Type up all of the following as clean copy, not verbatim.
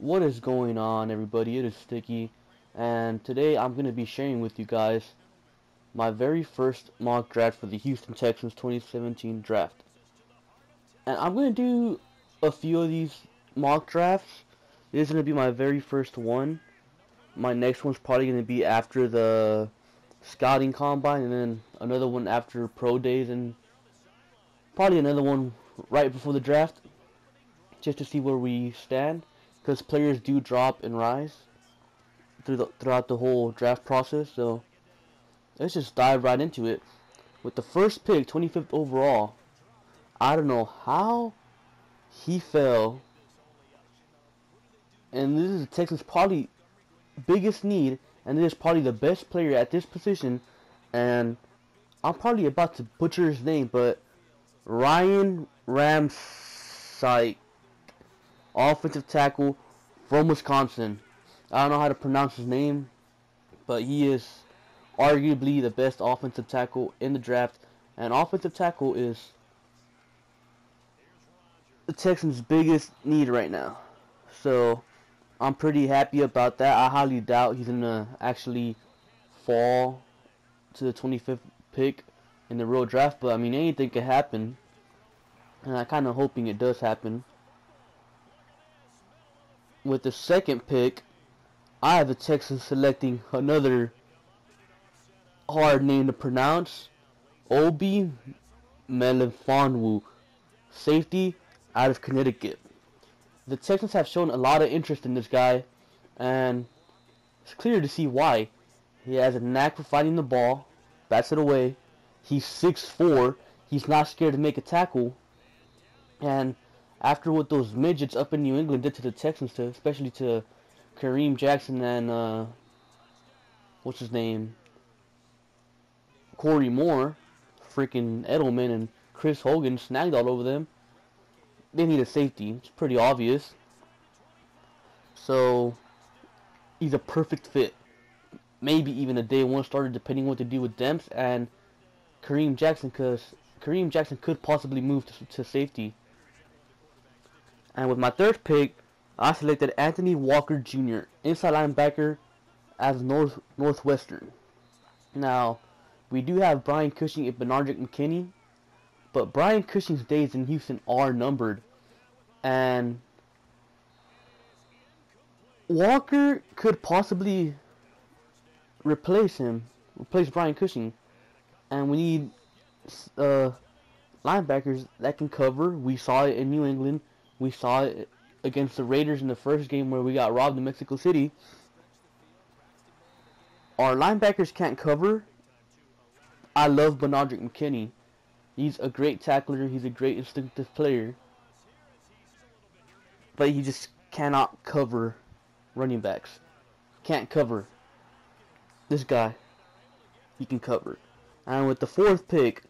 What is going on, everybody? It is Sticky, and today I'm going to be sharing with you guys my very first mock draft for the Houston Texans 2017 draft. And I'm going to do a few of these mock drafts. This is going to be my very first one. My next one's probably going to be after the scouting combine, and then another one after pro days, and probably another one right before the draft, just to see where we stand. Because players do drop and rise throughout the whole draft process. So let's just dive right into it. With the first pick, 25th overall, I don't know how he fell. And this is the Texans' probably biggest need. And this is probably the best player at this position. And I'm probably about to butcher his name, but Ryan Ramczyk, offensive tackle from Wisconsin. I don't know how to pronounce his name, but he is arguably the best offensive tackle in the draft. And offensive tackle is the Texans' biggest need right now. So I'm pretty happy about that. I highly doubt he's going to actually fall to the 25th pick in the real draft. But I mean, anything could happen. And I'm kind of hoping it does happen. With the second pick, I have the Texans selecting another hard name to pronounce, Obi Melifonwu, safety out of Connecticut. The Texans have shown a lot of interest in this guy, and it's clear to see why. He has a knack for fighting the ball, bats it away. He's 6'4", he's not scared to make a tackle, and after what those midgets up in New England did to the Texans, especially to Kareem Jackson and what's his name, Corey Moore, freaking Edelman and Chris Hogan snagged all over them, they need a safety. It's pretty obvious. So he's a perfect fit. Maybe even a day one starter, depending what to do with Demps and Kareem Jackson, because Kareem Jackson could possibly move to safety. And with my third pick, I selected Anthony Walker Jr., inside linebacker as Northwestern. Now, we do have Brian Cushing and Benardrick McKinney, but Brian Cushing's days in Houston are numbered. And Walker could possibly replace Brian Cushing. And we need linebackers that can cover. We saw it in New England. We saw it against the Raiders in the first game where we got robbed in Mexico City. Our linebackers can't cover. I love Benardrick McKinney. He's a great tackler. He's a great instinctive player. But he just cannot cover running backs. Can't cover. This guy, he can cover. And with the fourth pick,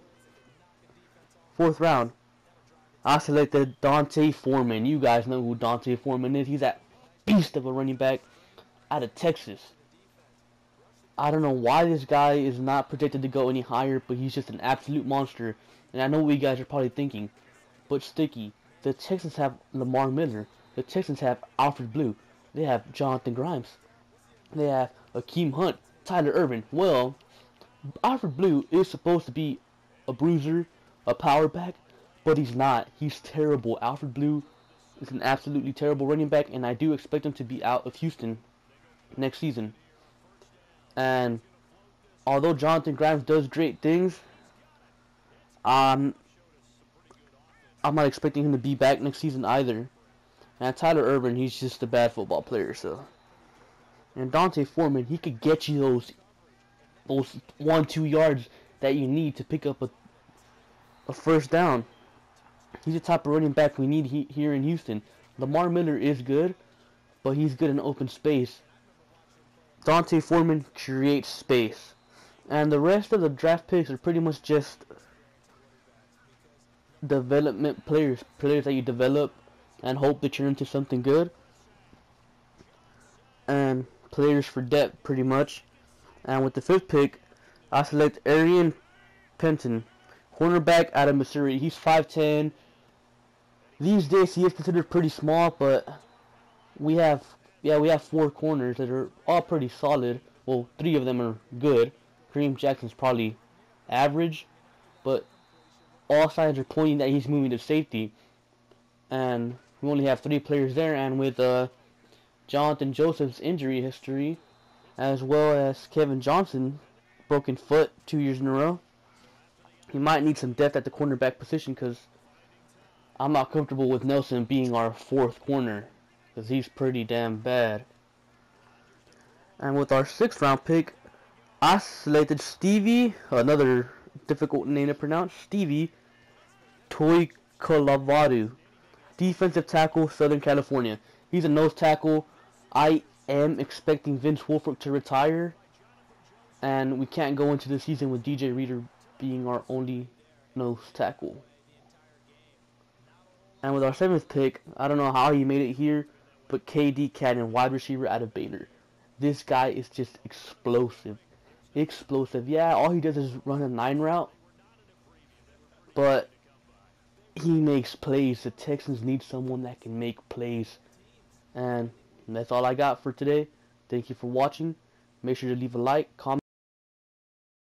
fourth round, I selected Dante Foreman. You guys know who Dante Foreman is. He's that beast of a running back out of Texas. I don't know why this guy is not projected to go any higher, but he's just an absolute monster. And I know what you guys are probably thinking, but Sticky, the Texans have Lamar Miller. The Texans have Alfred Blue. They have Jonathan Grimes. They have Akeem Hunt, Tyler Irvin. Well, Alfred Blue is supposed to be a bruiser, a power back, but he's not. He's terrible. Alfred Blue is an absolutely terrible running back, and I do expect him to be out of Houston next season. And although Jonathan Grimes does great things, I'm not expecting him to be back next season either. And Tyler Irvin, he's just a bad football player. So, and Dante Foreman, he could get you those 1-2 yards that you need to pick up a first down. He's the type of running back we need here in Houston. Lamar Miller is good, but he's good in open space. Dante Foreman creates space. And the rest of the draft picks are pretty much just development players that you develop and hope they turn into something good. And players for depth, pretty much. And with the fifth pick, I select Aryan Penton, cornerback out of Missouri. He's 5'10". These days he is considered pretty small, but we have four corners that are all pretty solid. Well, three of them are good. Kareem Jackson's probably average, but all signs are pointing that he's moving to safety. And we only have three players there, and with Jonathan Joseph's injury history, as well as Kevin Johnson, broken foot 2 years in a row, he might need some depth at the cornerback position, because I'm not comfortable with Nelson being our fourth corner, because he's pretty damn bad. And with our 6th round pick, I selected Stevie, another difficult name to pronounce, Stevie Toikolavadu, defensive tackle, Southern California. He's a nose tackle. I am expecting Vince Wilfork to retire, and we can't go into the season with DJ Reader being our only nose tackle. And with our 7th pick, I don't know how he made it here, but KD Cannon, wide receiver out of Baylor. This guy is just explosive. Explosive. Yeah, all he does is run a 9 route, but he makes plays. The Texans need someone that can make plays. And that's all I got for today. Thank you for watching. Make sure to leave a like, comment.